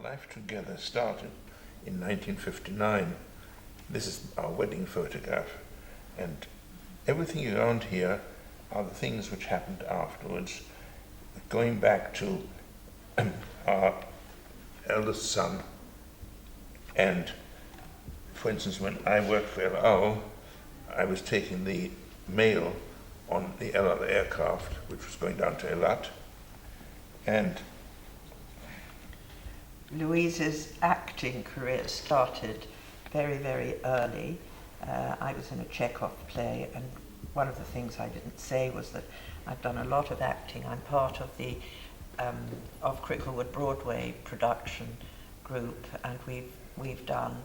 life together started in 1959. This is our wedding photograph, and everything around here are the things which happened afterwards, going back to our eldest son. And for instance, when I worked for El Al, I was taking the mail on the El Al aircraft, which was going down to Eilat. And Louise's acting career started very, very early. I was in a Chekhov play, and one of the things I didn't say was that I've done a lot of acting. I'm part of the of Cricklewood Broadway production group, and we've done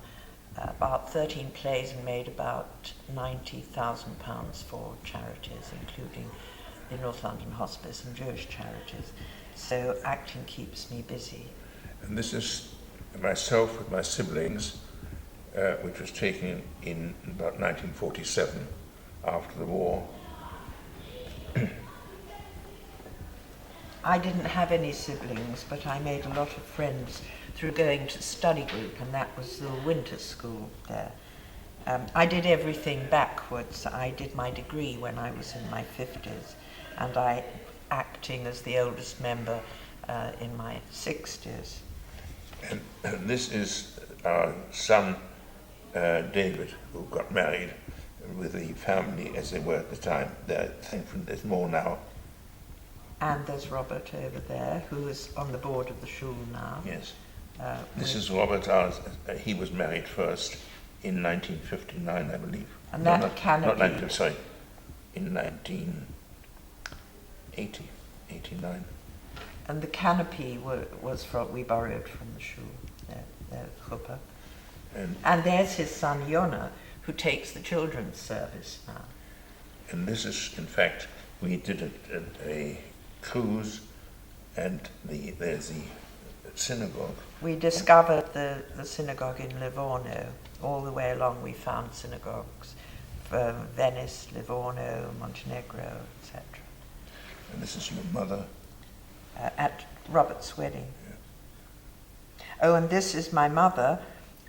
about 13 plays and made about £90,000 for charities, including the North London Hospice and Jewish charities. So acting keeps me busy. And this is myself with my siblings, which was taken in about 1947, after the war. I didn't have any siblings, but I made a lot of friends through going to study group, and that was the winter school there. I did everything backwards. I did my degree when I was in my 50s, and I acting as the oldest member in my 60s. And this is our son, David, who got married with the family as they were at the time. Thankfully, there's more now. And there's Robert over there, who is on the board of the shul now. Yes. This is Robert. He was married first in 1959, I believe. And that canopy... in 1989. And the canopy we borrowed from the shul, the chuppah. And there's his son, Yonah, who takes the children's service now. And this is, in fact, we did a cruise, and there's the synagogue. We discovered the synagogue in Livorno. All the way along we found synagogues from Venice, Livorno, Montenegro, etc. And this is your mother? At Robert's wedding. Yeah. Oh, and this is my mother,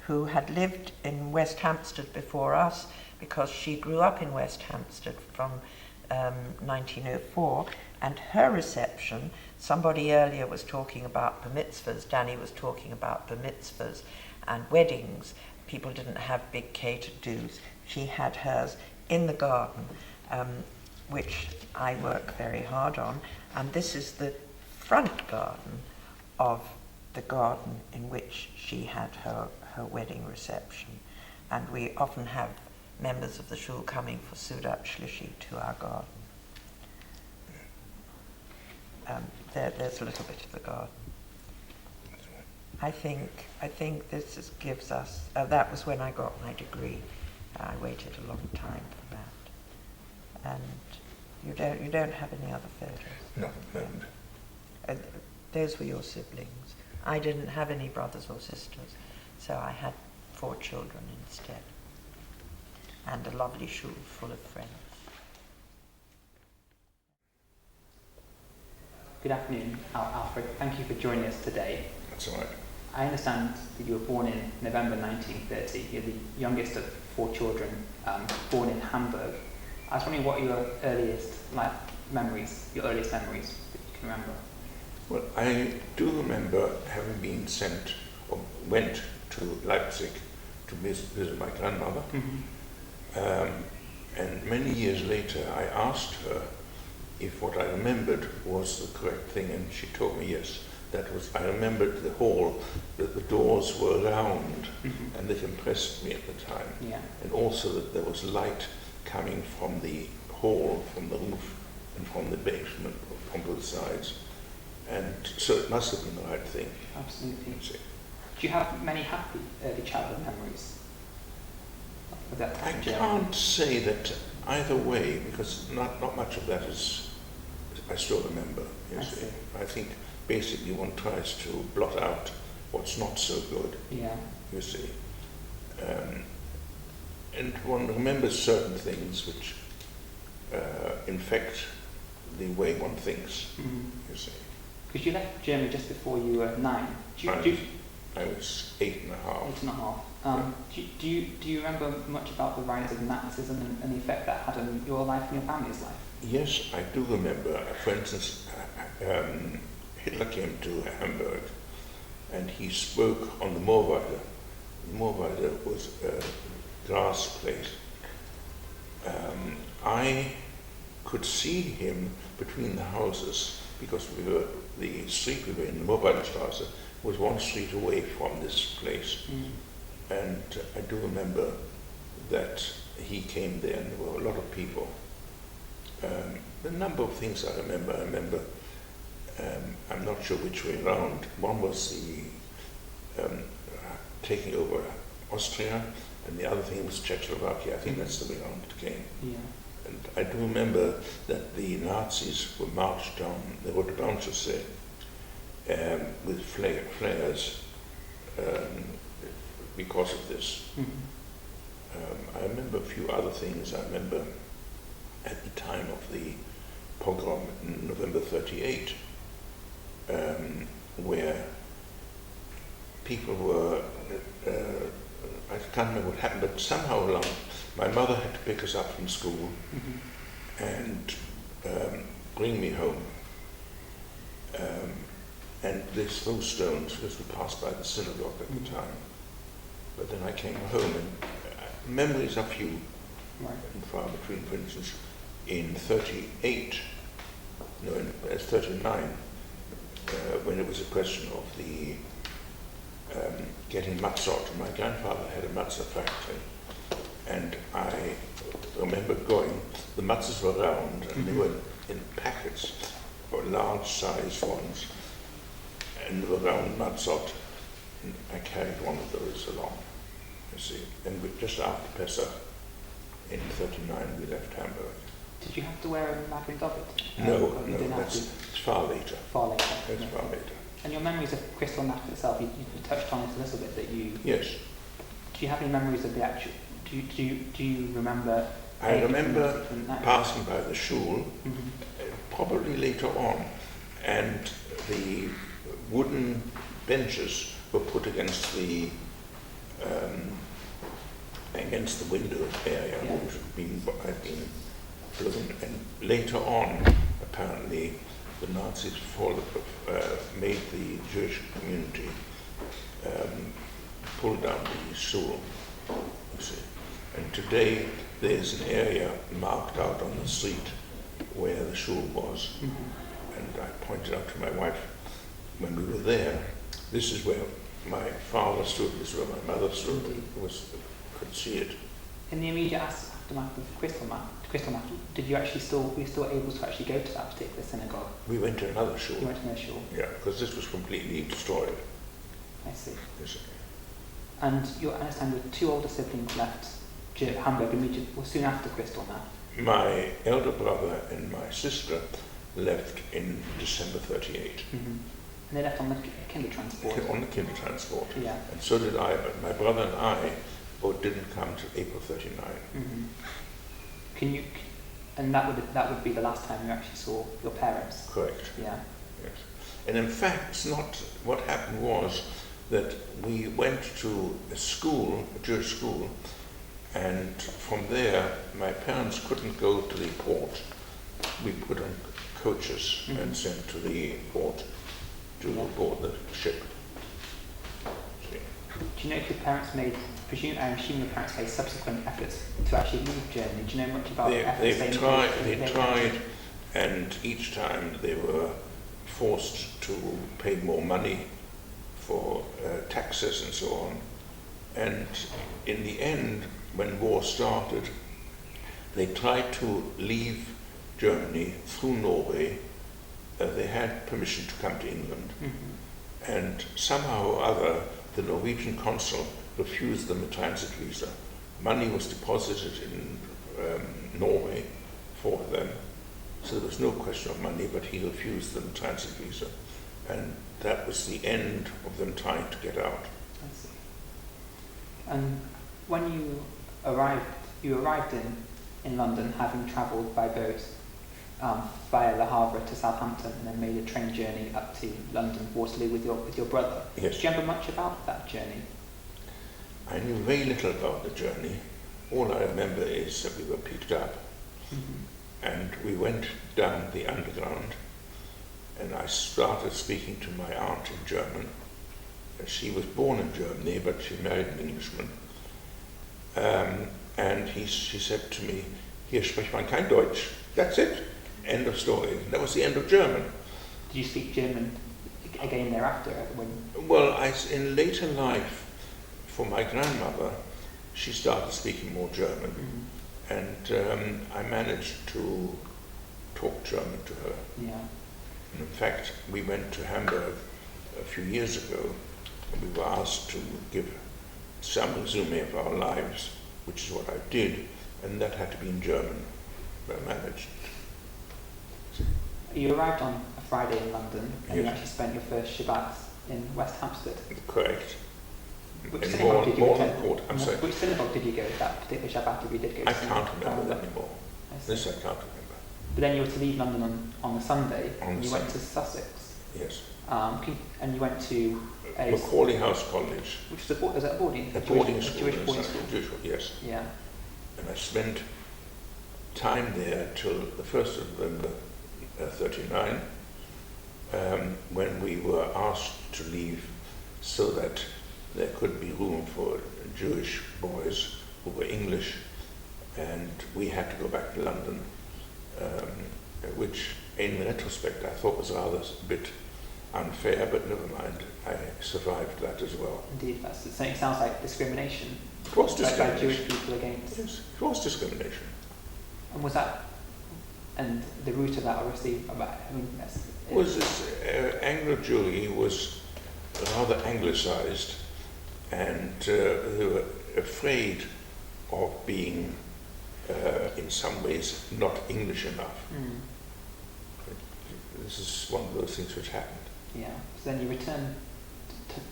who had lived in West Hampstead before us, because she grew up in West Hampstead from 1904, and her reception, somebody earlier was talking about bar mitzvahs, Danny was talking about bar mitzvahs and weddings. People didn't have big catered do's. She had hers in the garden, which I work very hard on, and this is the front garden of the garden in which she had her wedding reception. And we often have members of the shul coming for Sudat Shlishi to our garden. There's a little bit of the garden. I think this gives us. That was when I got my degree. I waited a long time for that. And you don't have any other photos. No. Those were your siblings. I didn't have any brothers or sisters, so I had 4 children instead, and a lovely shul full of friends. Good afternoon, Alfred. Thank you for joining us today. That's all right. I understand that you were born in November 1930. You're the youngest of 4 children, born in Hamburg. I was wondering what your earliest memories that you can remember. Well, I do remember having been sent, or went to Leipzig to visit my grandmother. Mm-hmm. And many years later, I asked her if what I remembered was the correct thing, and she told me yes. I remembered the hall, that the doors were round, mm-hmm. and it impressed me at the time. Yeah. And also that there was light coming from the hall, from the roof, and from the basement, from both sides. And so it must have been the right thing. Absolutely. Do you have many happy early childhood memories? I can't say that either way, because not much of that I still remember. You see. I think basically one tries to blot out what's not so good. Yeah. You see. And one remembers certain things which infect the way one thinks. Mm-hmm. You see. Because you left Germany just before you were 9. I was 8.5. 8.5. Do you remember much about the rise of Nazism and the effect that had on your life and your family's life? Yes, I do remember. For instance, Hitler came to Hamburg and he spoke on the Moorweide. The Moorweide was a glass place. I could see him between the houses because the street we were in, the Moorweidestraße, was one street away from this place. And I do remember that he came there and there were a lot of people. The number of things I remember, I'm not sure which way around. One was the taking over Austria, and the other thing was Czechoslovakia. I think that's the way around it came. Yeah. And I do remember that the Nazis were marched down the Rote Bahnchaussee with flares because of this. I remember a few other things. I remember at the time of the pogrom in November 38, where people were, I can't remember what happened, but somehow along, my mother had to pick us up from school and bring me home. And they threw stones because we passed by the synagogue at the time. But then I came home and memories are few and far between. For instance, in 39, when it was a question of the getting matzot, my grandfather had a matzah factory, and I remember going, the matzahs were round and they were in packets, or large size ones, and they were round matzot, and I carried one of those along, you see, and just after Pesach in 39 we left Hamburg. Did you have to wear a Magen David? No, it's far later. Far later. It's far later. And your memories of Kristallnacht itself, you touched on it a little bit that you... Yes. Do you have any memories of the actual... Do you remember... I remember passing by the shul, probably later on, and the wooden benches were put against the window area, which had been blown. And later on, apparently, the Nazis made the Jewish community pull down the shul, you see. And today there's an area marked out on the street where the shul was. And I pointed out to my wife when we were there, this is where my father stood, this is where my mother stood, could see it. In the immediate aftermath of Kristallnacht, were you still able to actually go to that particular synagogue? We went to another shul. You went to another shul? Yeah, because this was completely destroyed. I see. Yes. And I understand your two older siblings left Hamburg soon after Kristallnacht. My elder brother and my sister left in December 38. And they left on the Kindertransport. On the Kindertransport. Yeah. And so did I, but my brother and I both didn't come to April 39. And that would be the last time you actually saw your parents? Correct. Yeah. Yes. And in fact, it's not, what happened was that we went to a school, a Jewish school, and from there, my parents couldn't go to the port. We put on coaches and sent to the port to board the ship. See. Do you know if your parents I assume your parents made subsequent efforts to actually leave Germany? Do you know much about They tried, and each time they were forced to pay more money for taxes and so on. And in the end, when war started, they tried to leave Germany through Norway. They had permission to come to England. And somehow or other, the Norwegian consul refused them a transit visa. Money was deposited in Norway for them, so there was no question of money, but he refused them a transit visa. And that was the end of them trying to get out. I see. And when you arrived in London, having travelled by boat via Le Havre to Southampton, and then made a train journey up to London, Waterloo with your brother. Yes. Do you remember much about that journey? I knew very little about the journey. All I remember is that we were picked up and we went down the underground, and I started speaking to my aunt in German. She was born in Germany, but she married an Englishman. And she said to me, "Hier spricht man kein Deutsch." That's it. End of story. That was the end of German. Did you speak German again thereafter? Well, in later life, for my grandmother, she started speaking more German. And I managed to talk German to her. Yeah. And in fact, we went to Hamburg a few years ago, and we were asked to give some resume of our lives, which is what I did, and that had to be in German. But I managed. You arrived on a Friday in London, and you Yes. actually spent your first Shabbats in West Hampstead. Correct. Which And synagogue did you more attend? than court. I'm sorry. Which synagogue did you go that particular Shabbat if you did go to? I can't remember that anymore. I see. This I can't remember. But then you were to leave London on a Sunday, On and the you went to Sussex. Yes. And you went to a... Macaulay House College. Which was was that a boarding? A boarding school. Jewish boarding school? Jewish, yes. Yeah. And I spent time there till the 1st of November 39, when we were asked to leave so that there could be room for Jewish boys who were English, and we had to go back to London, which in retrospect I thought was rather a bit unfair, but never mind, I survived that as well. Indeed, it sounds like discrimination. It was By discrimination. Jewish people against... Yes, it was discrimination. And was that... And the root of that, obviously, Was this Anglo-Jewry was rather anglicised, and they were afraid of being, in some ways, not English enough. This is one of those things which happened. Yeah. So then you returned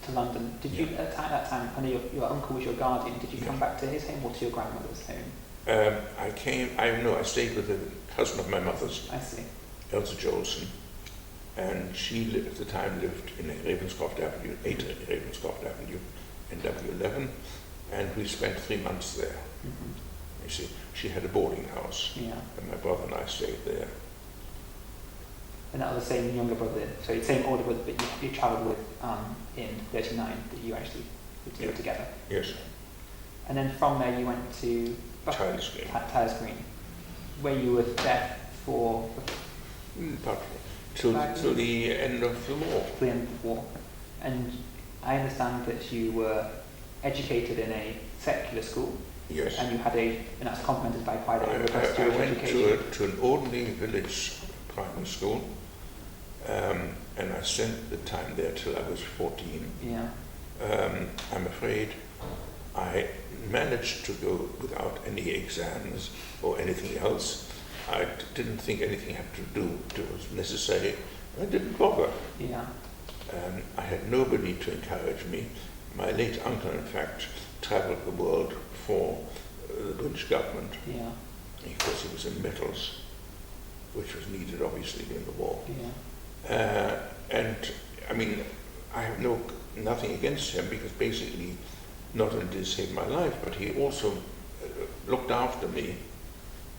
to London. Did you, at that time, I know your uncle was your guardian, did you come back to his home or to your grandmother's home? I stayed with a cousin of my mother's, I see. Elsa Jolson, and she at the time lived in Ravenscroft Avenue, 8 Ravenscroft Avenue in W11, and we spent 3 months there. You see, she had a boarding house, and my brother and I stayed there. And that was the same younger brother, so the same older brother that you travelled with in 39 that you actually were together. Yes. And then from there you went to Tyler's Green. Tyler's Green, where you were there for Till the end of the war. the end of the war. And I understand that you were educated in a secular school. Yes. And you had and that's complemented by quite a robust I Jewish went education. to an ordinary village primary school, and I spent the time there till I was 14. Yeah. I'm afraid I managed to go without any exams or anything else. I didn't think anything had to do was necessary. I didn't bother. Yeah. I had nobody to encourage me. My late uncle, in fact, travelled the world for the British government. Yeah. Because he was in metals, which was needed obviously in the war. Yeah. And I mean, I have nothing against him, because basically not only did he save my life, but he also looked after me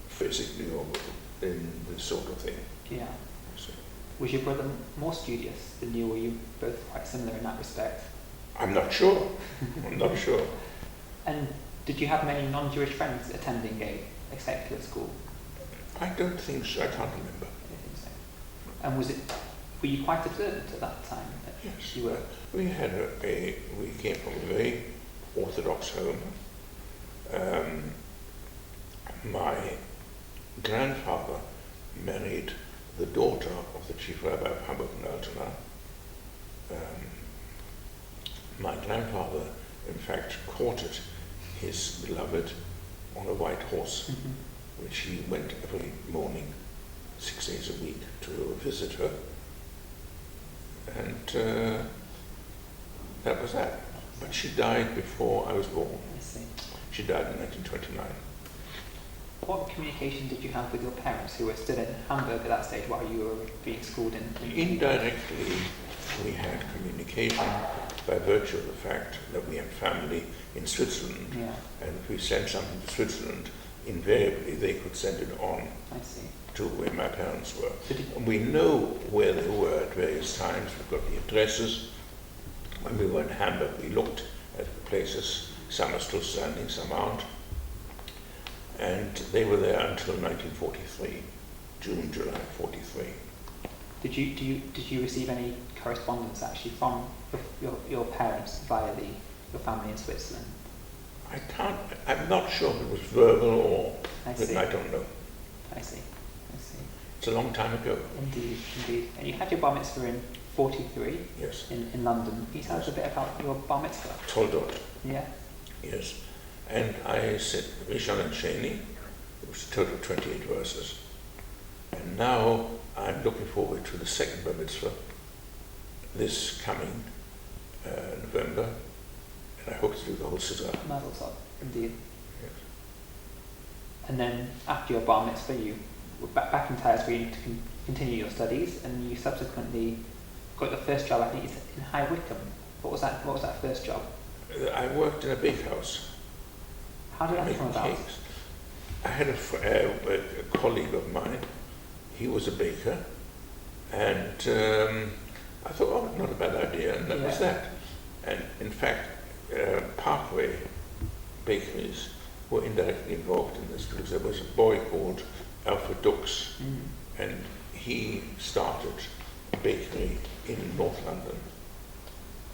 physically or in this sort of thing. Yeah. So, Was your brother more studious than you? Were you both quite similar in that respect? I'm not sure. I'm not sure. And did you have many non-Jewish friends attending a secular school? I don't think so. I can't remember. I don't think so. And were you quite observant at that time? Yes. You were. We came from a very orthodox home. My grandfather married the daughter of the chief rabbi of Hamburg and Altona. My grandfather, in fact, courted his beloved on a white horse, which he went every morning, 6 days a week, to visit her. And that was that. But she died before I was born. I see. She died in 1929. What communication did you have with your parents who were still in Hamburg at that stage while you were being schooled in? Indirectly, we had communication by virtue of the fact that we had family in Switzerland. Yeah, And if we sent something to Switzerland, invariably they could send it on I see. to where my parents were. So did, And we know where they were at various times. We've got the addresses. When we were in Hamburg, we looked at the places. Some are still standing, some aren't. And they were there until 1943, June, July 43. did you receive any correspondence actually from your parents via your family in Switzerland? I'm not sure if it was verbal or I written, see. I don't know. I see. It's a long time ago. Indeed. And you had your bar mitzvah in 43 Yes. in London. Can you tell us a bit about your bar mitzvah? Toldot. Yeah. Yes. And I said Rishon and Sheni. It was a total of 28 verses. And now I'm looking forward to the second bar mitzvah this coming November. And I hope to do the whole Sidra. Mazel tov. Indeed. Yes. And then after your bar mitzvah, you were back in Taz to continue your studies, and you subsequently got your first job, I think, in High Wycombe. What was that first job? I worked in a bakehouse. How did that making come about? cakes. I had a colleague of mine. He was a baker, and I thought, oh, not a bad idea, and that was that. And in fact, Parkway bakeries were indirectly involved in this because there was a boy called Alfred Dux, and he started a bakery in North London.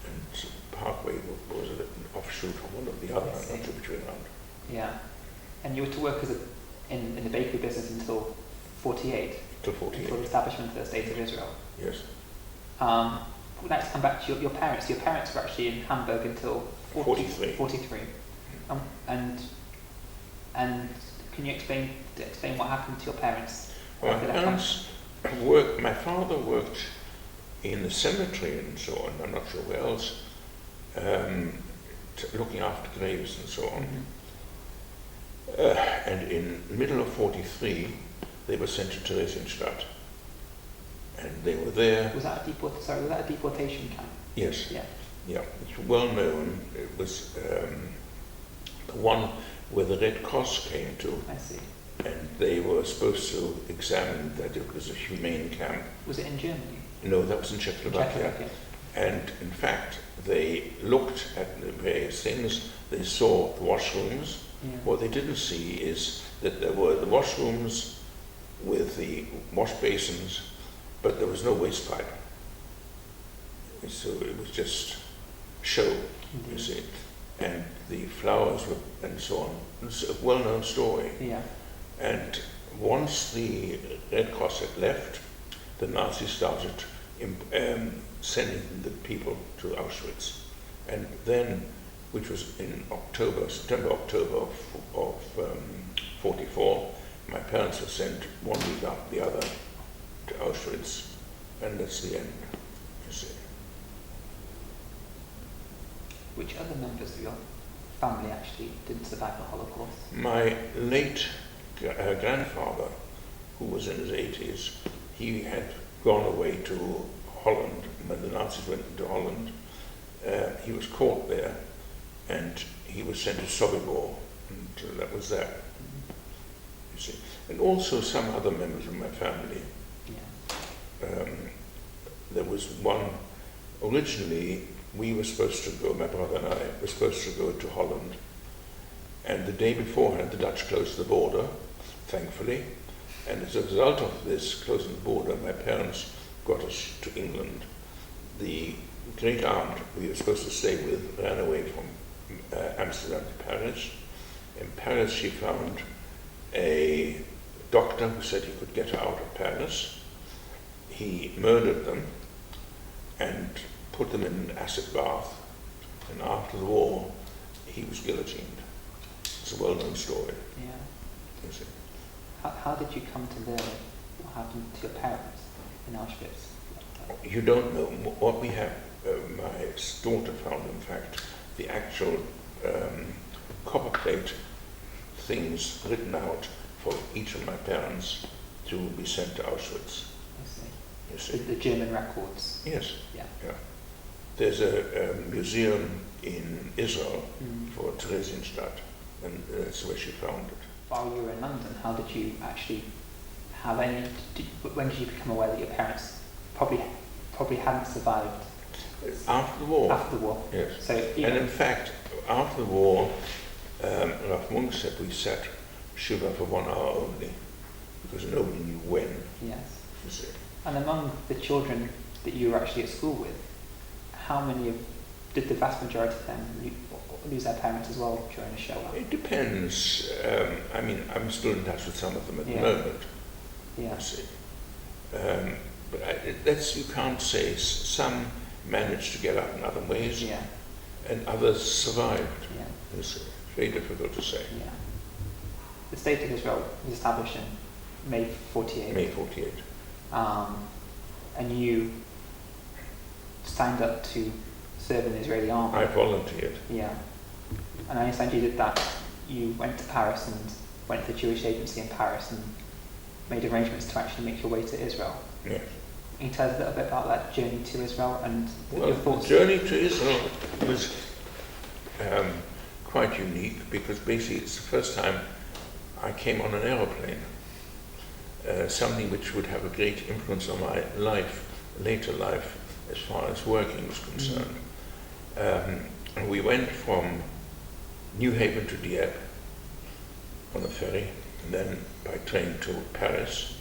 And Parkway was an offshoot of one of the other, I'm not sure which way around. Yeah. And you were to work in the bakery business until 48? Till 48. Until the establishment of the State of Israel? Yes. We'd like to come back to your parents. Your parents were actually in Hamburg until 43. 43. And can you explain what happened to your parents? Well, my father worked in the cemetery and so on, I'm not sure where else, looking after graves and so on. And in the middle of 43, they were sent to Theresienstadt. And they were there. Was that a deportation camp? Yes. Yeah. Yeah, it's well known. It was the one where the Red Cross came to. I see. And they were supposed to examine that it was a humane camp. Was it in Germany? No, that was in Czechoslovakia. And in fact, they looked at the various things. They saw the washrooms. Yeah. What they didn't see is that there were the washrooms with the wash basins, but there was no waste pipe. So it was just show, you see. And the flowers were, and so on. It's a well-known story. Yeah. And once the Red Cross had left, the Nazis started sending the people to Auschwitz. And then, which was in September, October of 44, my parents were sent 1 week after the other to Auschwitz, and that's the end, you see. Which other members of your family actually didn't survive the Holocaust? My late grandfather, who was in his 80s, he had gone away to Holland when the Nazis went into Holland. He was caught there, and he was sent to Sobibor, and that was that. You see, and also some other members of my family. Yeah. There was one. Originally, we were supposed to go. My brother and I were supposed to go to Holland, and the day beforehand, the Dutch closed the border, thankfully. And as a result of this closing the border, my parents got us to England. The great aunt we were supposed to stay with ran away from Amsterdam to Paris. In Paris, she found a doctor who said he could get her out of Paris. He murdered them and put them in an acid bath. And after the war, he was guillotined. It's a well-known story. Yeah. You see. How did you come to learn what happened to your parents in Auschwitz? You don't know what we have. My daughter found, in fact, the actual copper plate things written out for each of my parents to be sent to Auschwitz. I see. You see? The German records. Yes. Yeah. There's a museum in Israel Mm. for Theresienstadt, and that's where she found it. While you were in London, how did you actually have any? When did you become aware that your parents probably hadn't survived After the war. after the war? Yes. So And in fact, after the war, Ralph Munk said we sat Shiva for 1 hour only, because nobody knew when, yes. you see. And among the children that you were actually at school with, how many did the vast majority of them lose their parents as well during the Shoah? It depends. I mean, I'm still in touch with some of them at the Yeah. moment, Yeah. you see. But that's, you can't say. Some managed to get up in other ways, Yeah. and others survived. Yeah. It's very difficult to say. Yeah. The State of Israel was established in May 48. May 48. And you signed up to serve in the Israeli army. I volunteered. Yeah. And I understand you did that. You went to Paris and went to the Jewish agency in Paris and made arrangements to actually make your way to Israel. Yes. Can you tell us a little bit about that journey to Israel and Well, your the thoughts? journey to Israel was quite unique, because basically it's the first time I came on an aeroplane. Something which would have a great influence on my life, later life, as far as working was concerned. And we went from New Haven to Dieppe on the ferry, and then by train to Paris,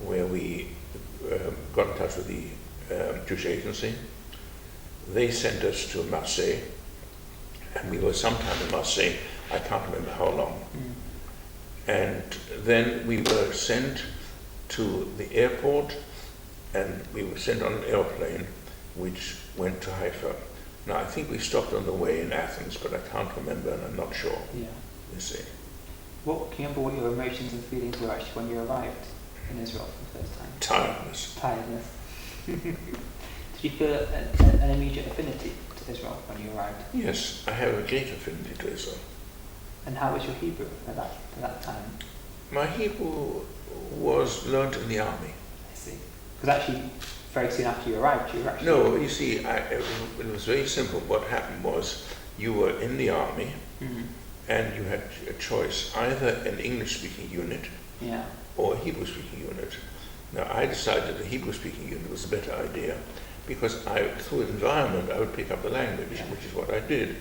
where we got in touch with the Jewish agency. They sent us to Marseille, and we were sometime in Marseille, I can't remember how long. And then we were sent to the airport, and we were sent on an airplane which went to Haifa. Now, I think we stopped on the way in Athens, but I can't remember, and I'm not sure. Yeah. You see. Can you remember what your emotions and feelings were actually when you arrived in Israel for the first time? Tiredness. Tiredness. Did you feel an immediate affinity to Israel when you arrived? Yes, I have a great affinity to Israel. And how was your Hebrew at that time? My Hebrew was learnt in the army. I see. Because actually, very soon after you arrived, you were actually... No, you see, it was very simple. What happened was, you were in the army, and you had a choice, either an English-speaking unit Yeah. or a Hebrew-speaking unit. Now, I decided the Hebrew-speaking unit was a better idea, because through environment, I would pick up the language, Yeah. which is what I did.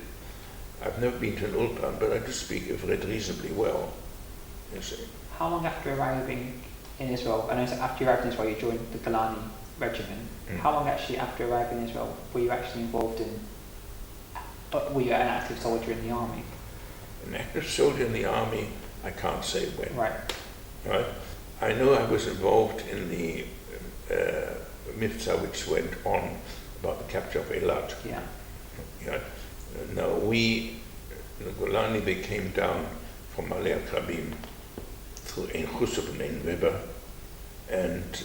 I've never been to an Ulpan, but I do speak it reasonably well, you see. How long after arriving in Israel, and after you arrived in Israel, you joined the Golani regiment. How long actually after arriving in Israel were you actually involved in, were you an active soldier in the army? An active soldier in the army, I can't say when. Right. Right? I know I was involved in the Mifta which went on about the capture of Eilat. Yeah. Yeah. Now the Golani, they came down from Malay Krabim through Ein Chusub and Ein Weber, and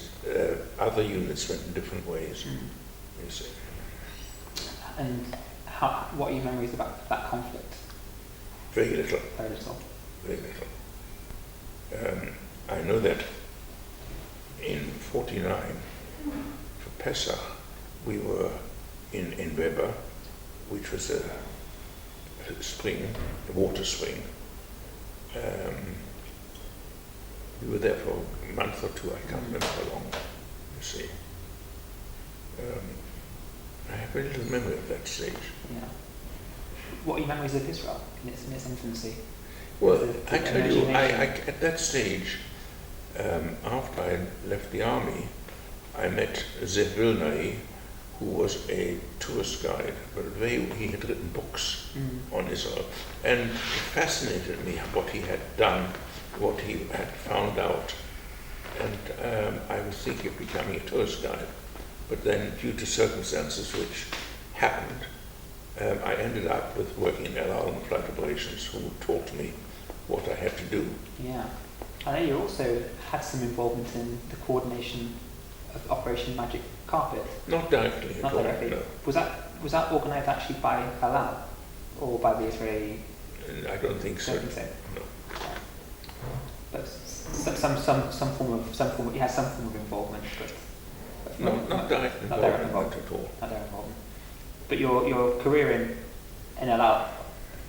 other units went in different ways. You see. And what are your memories about that conflict? Very little. Very little. Very little. I know that in 49, for Pesach, we were in Weber, which was a spring, a water spring. We were there for a month or two, I can't remember how long, you see. I have very little memory of that stage. Yeah. What are your memories of Israel in its infancy? Well, I tell you, at that stage, after I left the army, I met Zev Vilnai, who was a tourist guide, but he had written books on Israel, and it fascinated me what he had done, what he had found out, and I was thinking of becoming a tourist guide, but then due to circumstances which happened, I ended up with working in El Al Flight Operations, who taught me what I had to do. Yeah. I know you also had some involvement in the coordination of Operation Magic Carpet. Not directly at Not all, directly. no. Was that organised actually by El Al or by the Israeli? I don't think so. Don't think so. No. But some form of you had some form of involvement, but Not direct not direct involvement at all. Not direct involvement. But your career in LR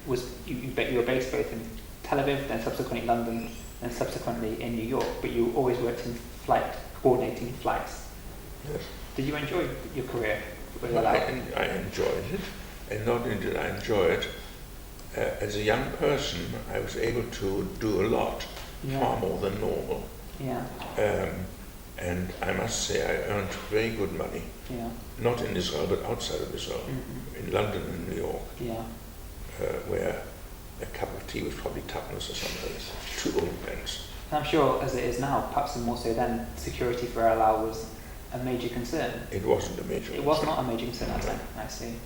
was you were based both in Tel Aviv, then subsequently London, and subsequently in New York. But you always worked in coordinating flights. Yes. Did you enjoy your career with LR? I enjoyed it, and not only did I enjoy it, as a young person, I was able to do a lot, far more than normal. Yeah. And I must say I earned very good money, not in Israel but outside of Israel, in London and New York, where a cup of tea was probably tuppence or something, 2 old pence. And I'm sure, as it is now, perhaps more so then, security for LR was a major concern. It wasn't a major concern. It was not a major concern at that time, I see.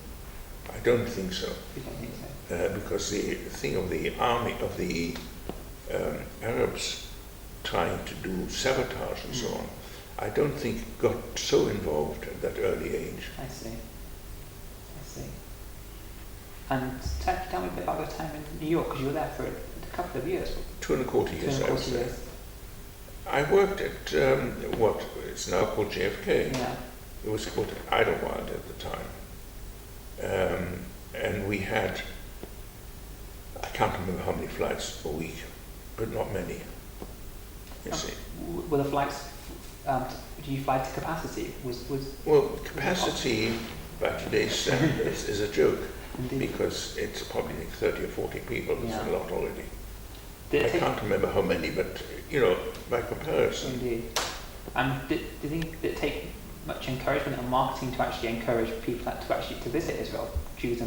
I don't think so. You don't think so? Because the thing of the army, of the Arabs trying to do sabotage and so on, I don't think got so involved at that early age. I see. And tell me a bit about your time in New York, because you were there for a couple of years. 2.25 years, I would say. Years. I worked at what is now called JFK. Yeah. It was called Idlewild at the time. And we had, I can't remember how many flights a week, but not many, you see. Were the flights, do you fly to capacity? Well, capacity by today's standards is a joke. Indeed. Because it's probably 30 or 40 people, it's a lot already. I can't remember how many, but, by comparison. Indeed. And did it take much encouragement and marketing to actually encourage people to visit Israel, Jews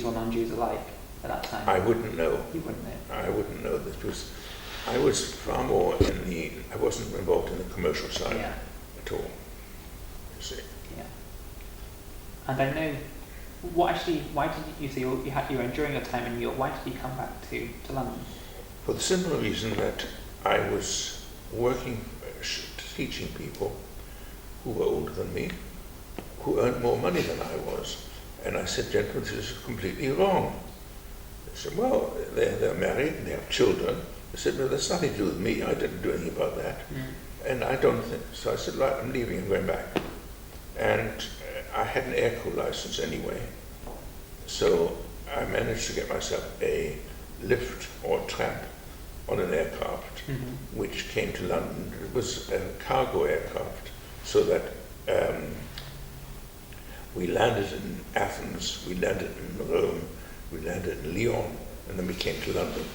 or non-Jews alike, at that time? I wouldn't know. You wouldn't know? I wouldn't know. I was far more I wasn't involved in the commercial side at all, you see. Yeah. And I know, why did you say you were enjoying your time in New York, why did you come back to London? For the simple reason that I was working, teaching people who were older than me, who earned more money than I was. And I said, gentlemen, this is completely wrong. They said, well, they're married and they have children. I said, well, that's nothing to do with me. I didn't do anything about that. And I don't think, so I said, right, I'm leaving, I'm going back. And I had an aircrew license anyway. So I managed to get myself a lift or tramp on an aircraft, which came to London. It was a cargo aircraft, so that we landed in Athens, we landed in Rome, we landed in Lyon, and then we came to London.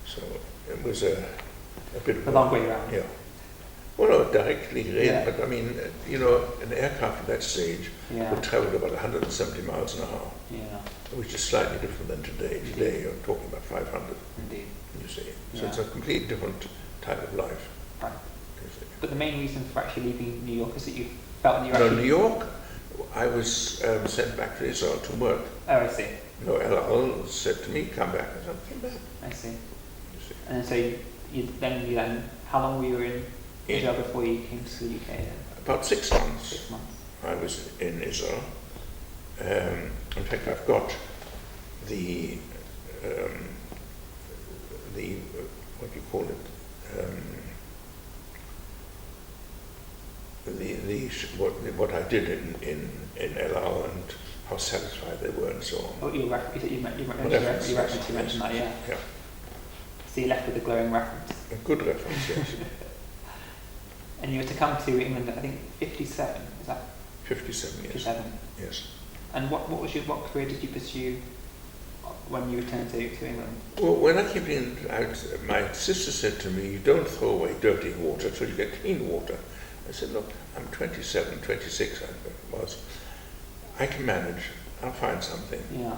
So it was a bit of a long way around. Yeah. Well, not directly, but I mean, an aircraft at that stage would travel about 170 miles an hour, which is slightly different than today. Indeed. Today you're talking about 500. Indeed. You see. So it's a completely different type of life. Right. You see. But the main reason for actually leaving New York is that you felt that you were No, actually... New York, I was sent back to Israel to work. Oh, I see. No, El said to me, come back. I said, come back. I see. You see. And so you then, how long were you in Israel before you came to the UK then? About 6 months. 6 months. I was in Israel. In fact, I've got the what do you call it? What I did in El Al and how satisfied they were and so on. Oh, you mentioned that, yeah. So you left with a glowing reference. A good reference, yes. And you were to come to England, I think, 57, is that? 57, yes. 57. Yes. And what career did you pursue when you returned to England? Well, when I came in, my sister said to me, you don't throw away dirty water till you get clean water. I said, look, I'm 27, 26 I was. I can manage. I'll find something. Yeah.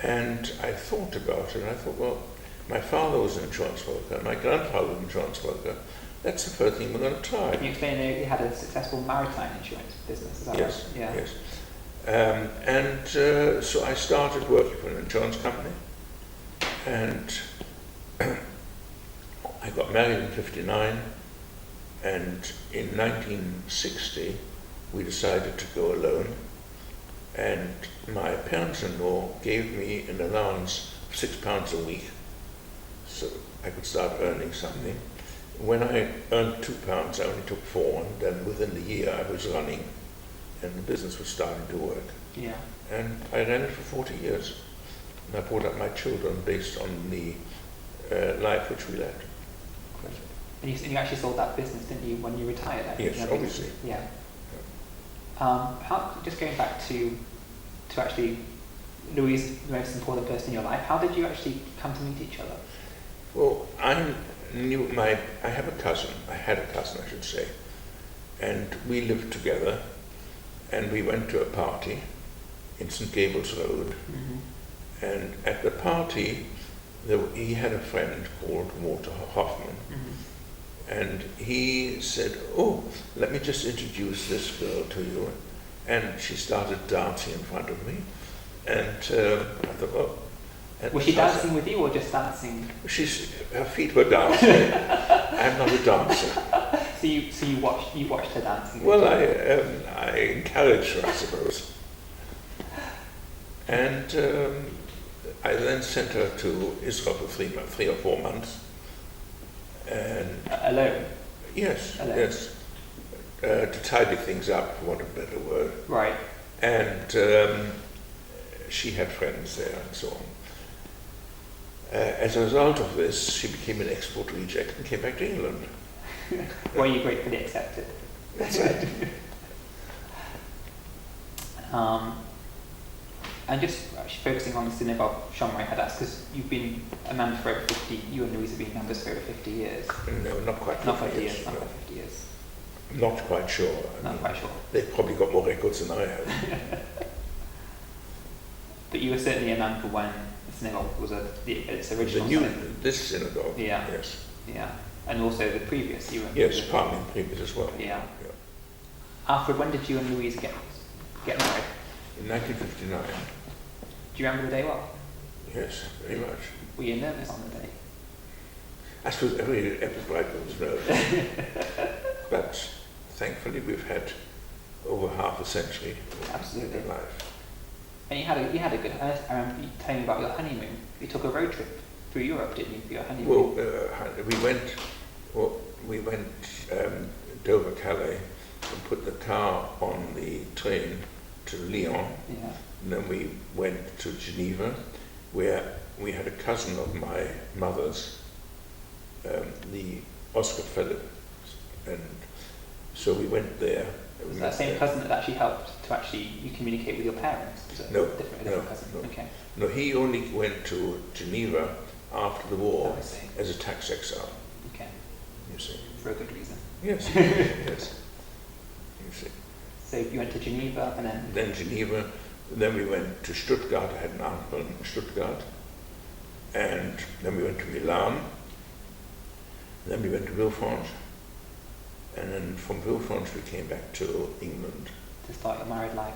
And I thought about it, and I thought, well, my father was an insurance worker, my grandfather was an insurance worker. That's the first thing we're going to try. Can you explain that you had a successful maritime insurance business, is that yes, right? Yeah. Yes. So I started working for an insurance company, and I got married in 59, and in 1960 we decided to go alone, and my parents-in-law gave me an allowance of £6 a week, so I could start earning something. When I earned £2, I only took 4, and then within the year I was running, and the business was starting to work. Yeah. And I ran it for 40 years. And I brought up my children based on the life which we led. And you actually sold that business, didn't you, when you retired? Yes, obviously. Yeah. Just going back to actually Louise, the most important person in your life, how did you actually come to meet each other? Well, I had a cousin, I should say, and we lived together, and we went to a party in St. Gables Road, Mm-hmm. and at the party, he had a friend called Walter Hoffman, Mm-hmm. and he said, "Oh, let me just introduce this girl to you," and she started dancing in front of me, and I thought, oh. Was she dancing with you or just dancing? Her feet were dancing. I'm not a dancer. So you watched her dancing? Well, I encouraged her, I suppose. And I then sent her to Israel for 3 or 4 months. And alone? yes, Alone. yes. To tidy things up, for want of a better word. Right. And she had friends there and so on. As a result of this, she became an export reject and came back to England. Were you gratefully accepted? That's right. And just actually focusing on the synagogue SHOMREI had asked, because you've been a member for over 50, you and Louise have been members for over 50 years. No, not quite 50 Not 50 years. years, not No. quite 50 years. Not quite sure. Not quite sure. They've probably got more records than I have. But you were certainly a member when the synagogue was its original site. This synagogue, Yeah. yes. Yeah. And also the previous, you were. Yes, partly previous as well. Yeah. Yeah. Alfred, when did you and Louise get married? In 1959, Do you remember the day well? yes, very much. Were you nervous on the day? I suppose every bride was nervous. But thankfully we've had over half a century Absolutely. of life. And you had a good. I remember you telling me about your honeymoon. You took a road trip through Europe, didn't you, for your honeymoon? Well, we went Dover, Calais, and put the car on the train to Lyon. Yeah. And then we went to Geneva, where we had a cousin of my mother's, the Oscar Philip, and so we went there. Was that same cousin that actually helped to you communicate with your parents? Was it No, a different cousin? no. Okay. No, he only went to Geneva after the war Oh, I see. as a tax exile, Okay. you see. For a good reason. Yes, yes, you see. So you went to Geneva and Then Geneva, then we went to Stuttgart. I had an uncle in Stuttgart, and then we went to Milan, then we went to Villefranche, and then from Villefranche we came back to England. to start your married life.